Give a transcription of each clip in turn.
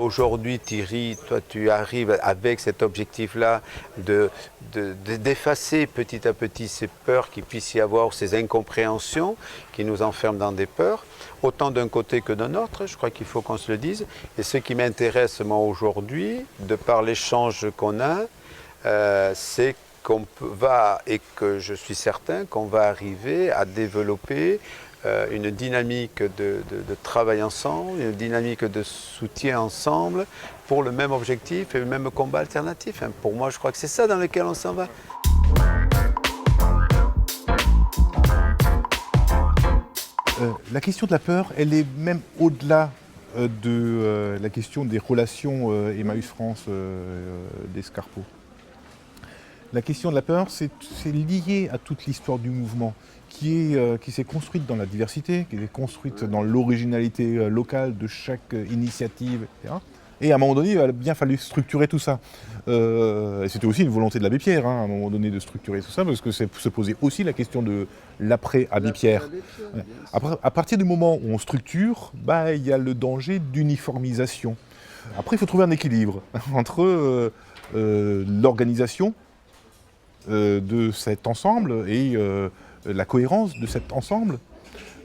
Aujourd'hui, Thierry, toi, tu arrives avec cet objectif-là d'effacer petit à petit ces peurs qu'il puisse y avoir, ces incompréhensions qui nous enferment dans des peurs, autant d'un côté que d'un autre, je crois qu'il faut qu'on se le dise. Et ce qui m'intéresse, moi, aujourd'hui, de par l'échange qu'on a, c'est qu'on va, et que je suis certain qu'on va arriver à développer une dynamique de travail ensemble, une dynamique de soutien ensemble pour le même objectif et le même combat alternatif. Pour moi, je crois que c'est ça dans lequel on s'en va. La question de la peur, elle est même au-delà de la question des relations Emmaüs-France d'Escarpeau. La question de la peur, c'est lié à toute l'histoire du mouvement qui s'est construite dans la diversité, qui est construite dans l'originalité locale de chaque initiative, etc. Et à un moment donné, il a bien fallu structurer tout ça. Et c'était aussi une volonté de l'abbé Pierre, à un moment donné, de structurer tout ça, parce que se posait aussi la question de l'après-abbé Pierre. Après, à partir du moment où on structure, il y a le danger d'uniformisation. Après, il faut trouver un équilibre entre l'organisation de cet ensemble et la cohérence de cet ensemble,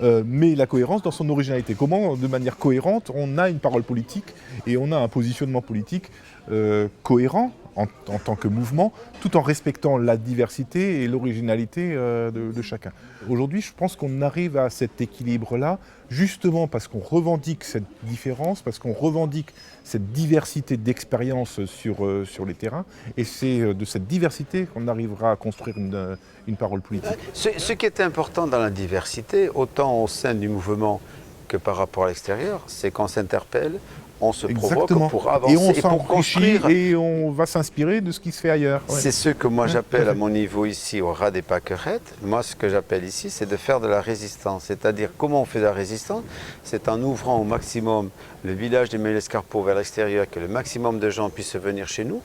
mais la cohérence dans son originalité. Comment, de manière cohérente, on a une parole politique et on a un positionnement politique cohérent en tant que mouvement, tout en respectant la diversité et l'originalité de chacun. Aujourd'hui, je pense qu'on arrive à cet équilibre-là, justement parce qu'on revendique cette différence, parce qu'on revendique cette diversité d'expériences sur les terrains, et c'est de cette diversité qu'on arrivera à construire une parole politique. Ce qui est important dans la diversité, autant au sein du mouvement que par rapport à l'extérieur, c'est qu'on s'interpelle, on se provoque pour avancer et on pour construire. Et on va s'inspirer de ce qui se fait ailleurs. Ouais. C'est ce que moi j'appelle à mon niveau ici au ras des pâquerettes. Moi ce que j'appelle ici c'est de faire de la résistance. C'est-à-dire comment on fait de la résistance? C'est en ouvrant au maximum le village d'Emmaüs-Escarpeau vers l'extérieur, que le maximum de gens puissent venir chez nous,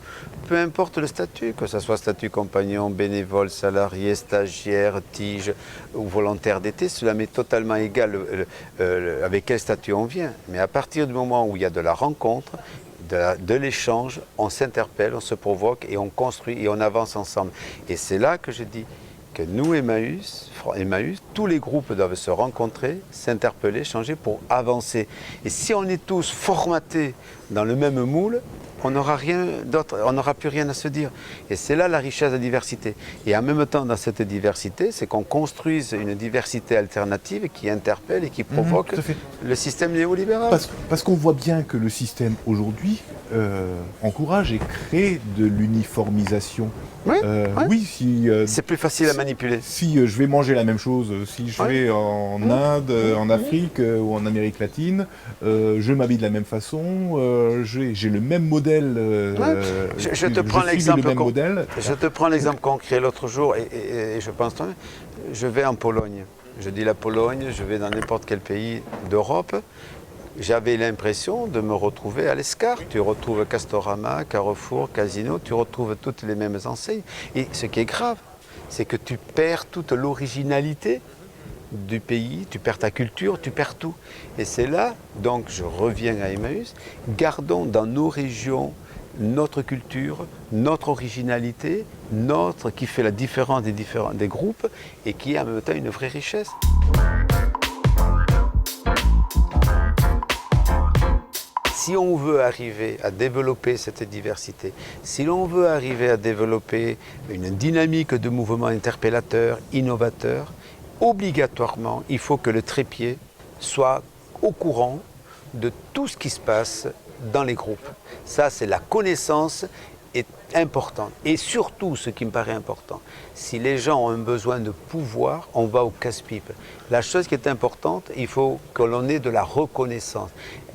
peu importe le statut, que ce soit statut compagnon, bénévole, salarié, stagiaire, tige ou volontaire d'été, cela m'est totalement égal avec quel statut on vient. Mais à partir du moment où il y a de la rencontre, de l'échange, on s'interpelle, on se provoque et on construit et on avance ensemble. Et c'est là que je dis que nous, Emmaüs, tous les groupes doivent se rencontrer, s'interpeller, changer pour avancer. Et si on est tous formatés dans le même moule, on n'aura rien d'autre, on n'aura plus rien à se dire. Et c'est là la richesse de la diversité. Et en même temps, dans cette diversité, c'est qu'on construise une diversité alternative qui interpelle et qui provoque le système néolibéral. Parce qu'on voit bien que le système aujourd'hui encourage et crée de l'uniformisation. Oui, si... c'est plus facile à manipuler. Si je vais manger la même chose, si je vais en Inde, en Afrique ou en Amérique latine, je m'habille de la même façon, j'ai le même modèle. Je te prends l'exemple concret l'autre jour, et je pense, je vais en Pologne. Je dis la Pologne, je vais dans n'importe quel pays d'Europe. J'avais l'impression de me retrouver à l'Escar. Tu retrouves Castorama, Carrefour, Casino, tu retrouves toutes les mêmes enseignes. Et ce qui est grave, c'est que tu perds toute l'originalité du pays, tu perds ta culture, tu perds tout. Et c'est là, donc je reviens à Emmaüs, gardons dans nos régions notre culture, notre originalité, qui fait la différence des groupes et qui est en même temps une vraie richesse. Si on veut arriver à développer cette diversité, si l'on veut arriver à développer une dynamique de mouvement interpellateur, innovateur, obligatoirement, il faut que le trépied soit au courant de tout ce qui se passe dans les groupes. Ça, c'est la connaissance est importante. Et surtout, ce qui me paraît important, si les gens ont un besoin de pouvoir, on va au casse-pipe. La chose qui est importante, il faut que l'on ait de la reconnaissance.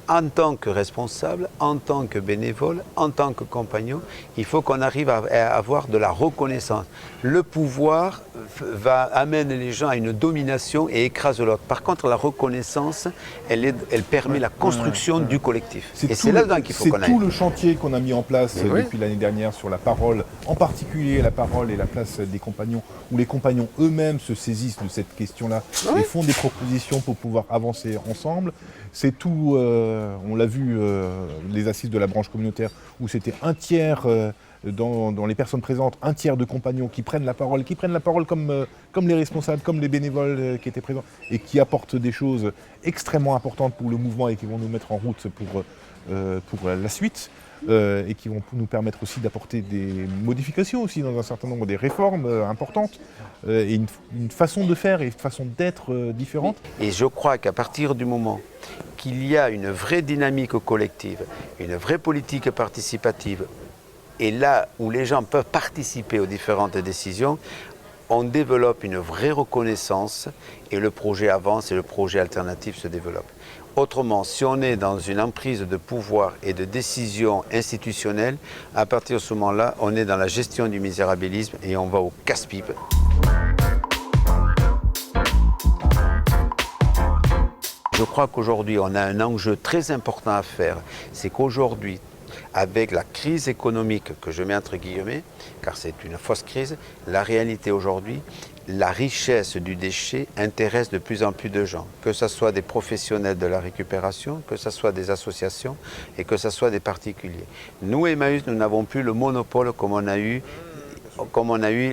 En tant que responsable, en tant que bénévole, en tant que compagnon, il faut qu'on arrive à avoir de la reconnaissance. Le pouvoir amène les gens à une domination et écrase l'autre. Par contre, la reconnaissance, elle permet la construction du collectif. Et c'est là-dedans qu'il faut qu'on aille. C'est tout le chantier qu'on a mis en place depuis l'année dernière sur la parole, en particulier la parole et la place des compagnons, où les compagnons eux-mêmes se saisissent de cette question-là et font des propositions pour pouvoir avancer ensemble. C'est tout on l'a vu, les assises de la branche communautaire, où c'était un tiers dans les personnes présentes, un tiers de compagnons qui prennent la parole comme les responsables, comme les bénévoles qui étaient présents, et qui apportent des choses extrêmement importantes pour le mouvement et qui vont nous mettre en route pour la suite. Et qui vont nous permettre aussi d'apporter des modifications aussi dans un certain nombre des réformes importantes et une façon de faire et une façon d'être différente. Et je crois qu'à partir du moment qu'il y a une vraie dynamique collective, une vraie politique participative, et là où les gens peuvent participer aux différentes décisions, on développe une vraie reconnaissance et le projet avance et le projet alternatif se développe. Autrement, si on est dans une emprise de pouvoir et de décision institutionnelle, à partir de ce moment-là, on est dans la gestion du misérabilisme et on va au casse-pipe. Je crois qu'aujourd'hui, on a un enjeu très important à faire. C'est qu'aujourd'hui, avec la crise économique que je mets entre guillemets, car c'est une fausse crise, la réalité aujourd'hui, la richesse du déchet intéresse de plus en plus de gens, que ce soit des professionnels de la récupération, que ce soit des associations et que ce soit des particuliers. Nous, Emmaüs, nous n'avons plus le monopole comme on a eu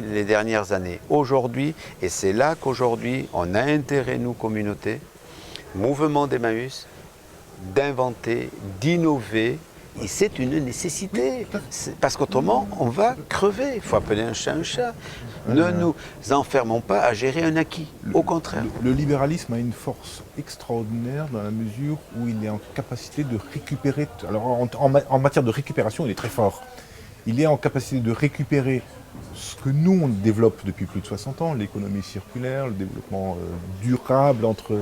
les dernières années. Aujourd'hui, et c'est là qu'aujourd'hui, on a intérêt, nous, communauté, mouvement d'Emmaüs, d'inventer, d'innover. Et c'est une nécessité, parce qu'autrement, on va crever. Il faut appeler un chat un chat. Ne nous enfermons pas à gérer un acquis, au contraire. Le libéralisme a une force extraordinaire dans la mesure où il est en capacité de récupérer. Alors en matière de récupération, il est très fort. Il est en capacité de récupérer ce que nous, on développe depuis plus de 60 ans, l'économie circulaire, le développement durable, entre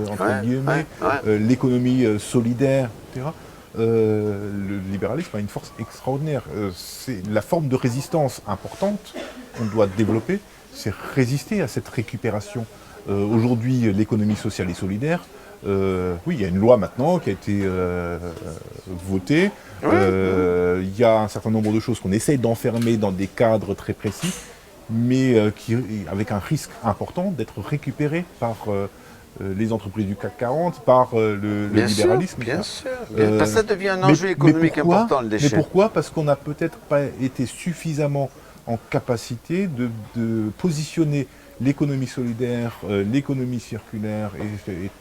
guillemets, l'économie solidaire, etc. Le libéralisme a une force extraordinaire. C'est la forme de résistance importante qu'on doit développer, c'est résister à cette récupération. Aujourd'hui, l'économie sociale et solidaire, oui, il y a une loi maintenant qui a été votée. Il y a un certain nombre de choses qu'on essaye d'enfermer dans des cadres très précis, mais avec un risque important d'être récupéré par les entreprises du CAC 40, par le libéralisme. Bien sûr. Parce que ça devient un enjeu économique important, le déchet. Mais pourquoi ? Parce qu'on n'a peut-être pas été suffisamment en capacité de positionner l'économie solidaire, l'économie circulaire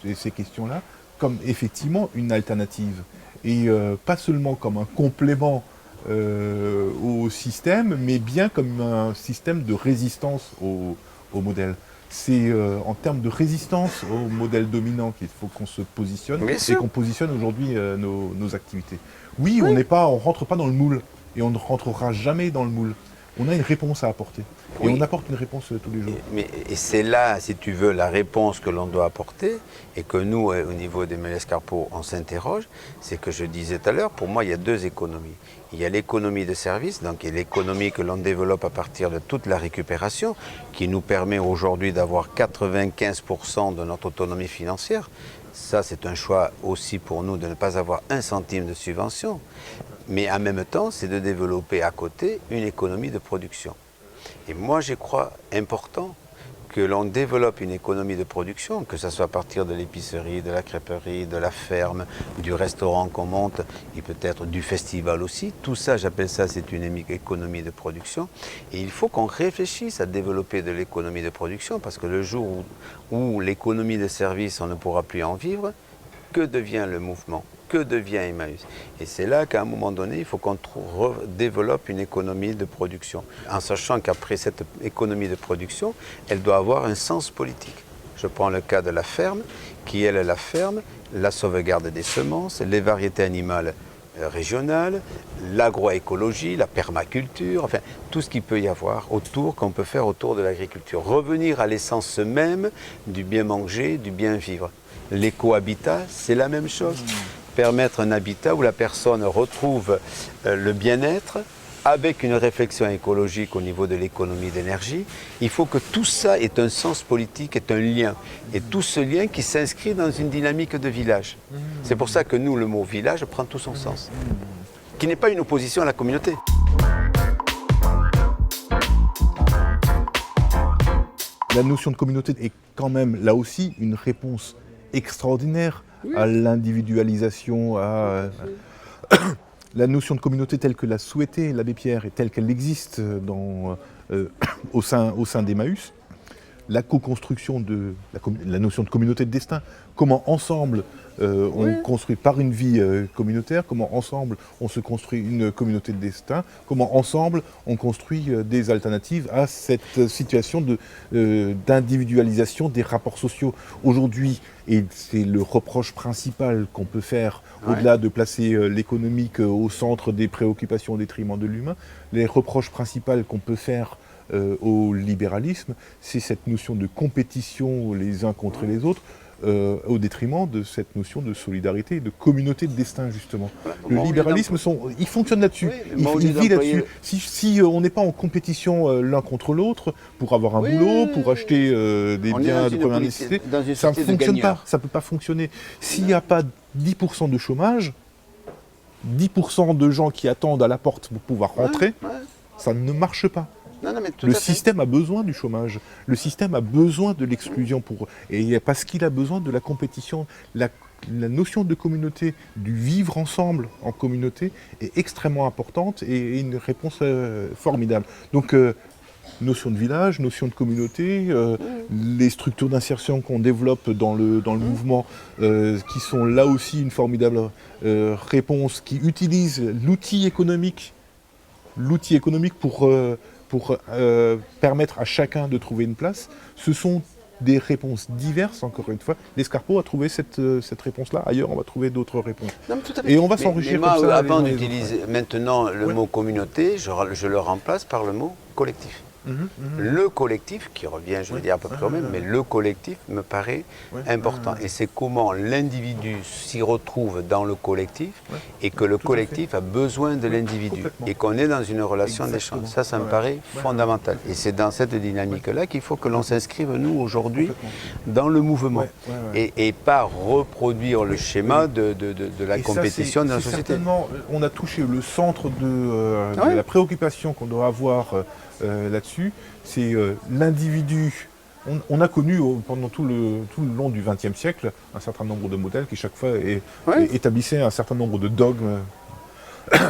et ces questions-là comme effectivement une alternative. Et pas seulement comme un complément au système, mais bien comme un système de résistance au modèle. C'est en termes de résistance au modèle dominant qu'il faut qu'on se positionne et qu'on positionne aujourd'hui nos activités. Oui, on ne rentre pas dans le moule et on ne rentrera jamais dans le moule. On a une réponse à apporter et on apporte une réponse tous les jours. Et c'est là, si tu veux, la réponse que l'on doit apporter et que nous, au niveau des Escarpeaux, on s'interroge. C'est que je disais tout à l'heure, pour moi, il y a deux économies. Il y a l'économie de service, donc l'économie que l'on développe à partir de toute la récupération, qui nous permet aujourd'hui d'avoir 95% de notre autonomie financière. Ça, c'est un choix aussi pour nous de ne pas avoir un centime de subvention. Mais en même temps, c'est de développer à côté une économie de production. Et moi, je crois important que l'on développe une économie de production, que ce soit à partir de l'épicerie, de la crêperie, de la ferme, du restaurant qu'on monte, et peut-être du festival aussi. Tout ça, j'appelle ça, c'est une économie de production. Et il faut qu'on réfléchisse à développer de l'économie de production, parce que le jour où l'économie de service, on ne pourra plus en vivre, que devient le mouvement ? Que devient Emmaüs? Et c'est là qu'à un moment donné, il faut qu'on développe une économie de production, en sachant qu'après cette économie de production, elle doit avoir un sens politique. Je prends le cas de la ferme, qui est la ferme, la sauvegarde des semences, les variétés animales régionales, l'agroécologie, la permaculture, enfin tout ce qu'il peut y avoir autour, qu'on peut faire autour de l'agriculture. Revenir à l'essence même du bien manger, du bien vivre. L'écohabitat, c'est la même chose. Permettre un habitat où la personne retrouve le bien-être avec une réflexion écologique au niveau de l'économie d'énergie. Il faut que tout ça ait un sens politique, ait un lien. Et tout ce lien qui s'inscrit dans une dynamique de village. C'est pour ça que nous, le mot village prend tout son sens. Qui n'est pas une opposition à la communauté. La notion de communauté est quand même, là aussi, une réponse extraordinaire à l'individualisation, à la notion de communauté telle que l'a souhaitée l'abbé Pierre et telle qu'elle existe au sein d'Emmaüs, la co-construction de la notion de communauté de destin, comment ensemble on construit par une vie communautaire, comment ensemble on se construit une communauté de destin, comment ensemble on construit des alternatives à cette situation d'individualisation des rapports sociaux. Aujourd'hui, et c'est le reproche principal qu'on peut faire, au-delà de placer l'économique au centre des préoccupations au détriment de l'humain, les reproches principaux qu'on peut faire au libéralisme, c'est cette notion de compétition les uns contre les autres, au détriment de cette notion de solidarité et de communauté de destin, justement. Le libéralisme, il fonctionne là-dessus, il vit là-dessus. Si on n'est pas en compétition l'un contre l'autre pour avoir un boulot, pour acheter des biens de première nécessité, ça ne fonctionne pas, ça ne peut pas fonctionner. S'il n'y a pas 10% de chômage, 10% de gens qui attendent à la porte pour pouvoir rentrer, ça ne marche pas. Non, mais le système a besoin du chômage, le système a besoin de l'exclusion et parce qu'il a besoin de la compétition. La notion de communauté, du vivre ensemble en communauté est extrêmement importante et une réponse formidable. Donc notion de village, notion de communauté, les structures d'insertion qu'on développe dans le mouvement, qui sont là aussi une formidable réponse, qui utilisent l'outil économique pour permettre à chacun de trouver une place. Ce sont des réponses diverses, encore une fois. L'Escarpeau a trouvé cette réponse-là. Ailleurs, on va trouver d'autres réponses. Non, tout à fait. Et on va s'enrichir comme ça. Avant d'utiliser maintenant le mot communauté, je le remplace par le mot collectif. Le collectif, qui revient, je veux dire à peu près au même, mais le collectif me paraît important. Et c'est comment l'individu s'y retrouve dans le collectif et que le collectif a besoin de l'individu et qu'on est dans une relation d'échange. Ça me paraît fondamental. Et c'est dans cette dynamique-là qu'il faut que l'on s'inscrive, nous, aujourd'hui, dans le mouvement. Et pas reproduire le schéma de la compétition dans la société. Certainement, on a touché le centre de la préoccupation qu'on doit avoir là-dessus, c'est l'individu. On a connu pendant tout le long du XXe siècle un certain nombre de modèles qui chaque fois établissaient un certain nombre de dogmes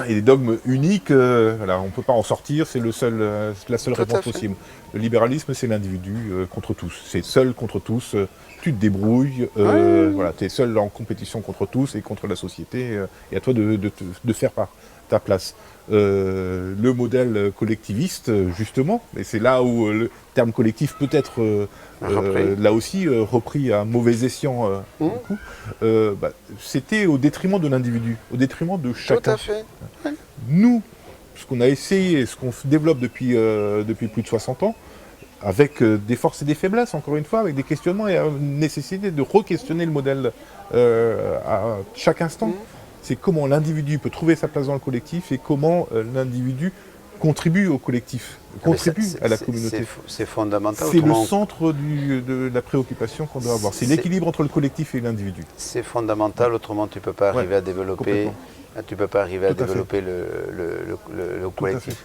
et des dogmes uniques. Voilà, on ne peut pas en sortir, c'est la seule réponse possible. Le libéralisme, c'est l'individu contre tous. C'est seul contre tous. Tu te débrouilles, voilà, tu es seul en compétition contre tous et contre la société. Et à toi de faire ta place. Le modèle collectiviste, justement, et c'est là où le terme collectif peut être là aussi repris à mauvais escient, c'était au détriment de l'individu, au détriment de chacun. Tout à fait. Nous, ce qu'on a essayé, ce qu'on développe depuis plus de 60 ans, avec des forces et des faiblesses, encore une fois, avec des questionnements et une nécessité de re-questionner le modèle à chaque instant. C'est comment l'individu peut trouver sa place dans le collectif et comment l'individu contribue au collectif, contribue à la communauté. C'est fondamental. C'est le centre de la préoccupation qu'on doit avoir. C'est l'équilibre entre le collectif et l'individu. C'est fondamental, autrement tu ne peux pas arriver à développer, le collectif.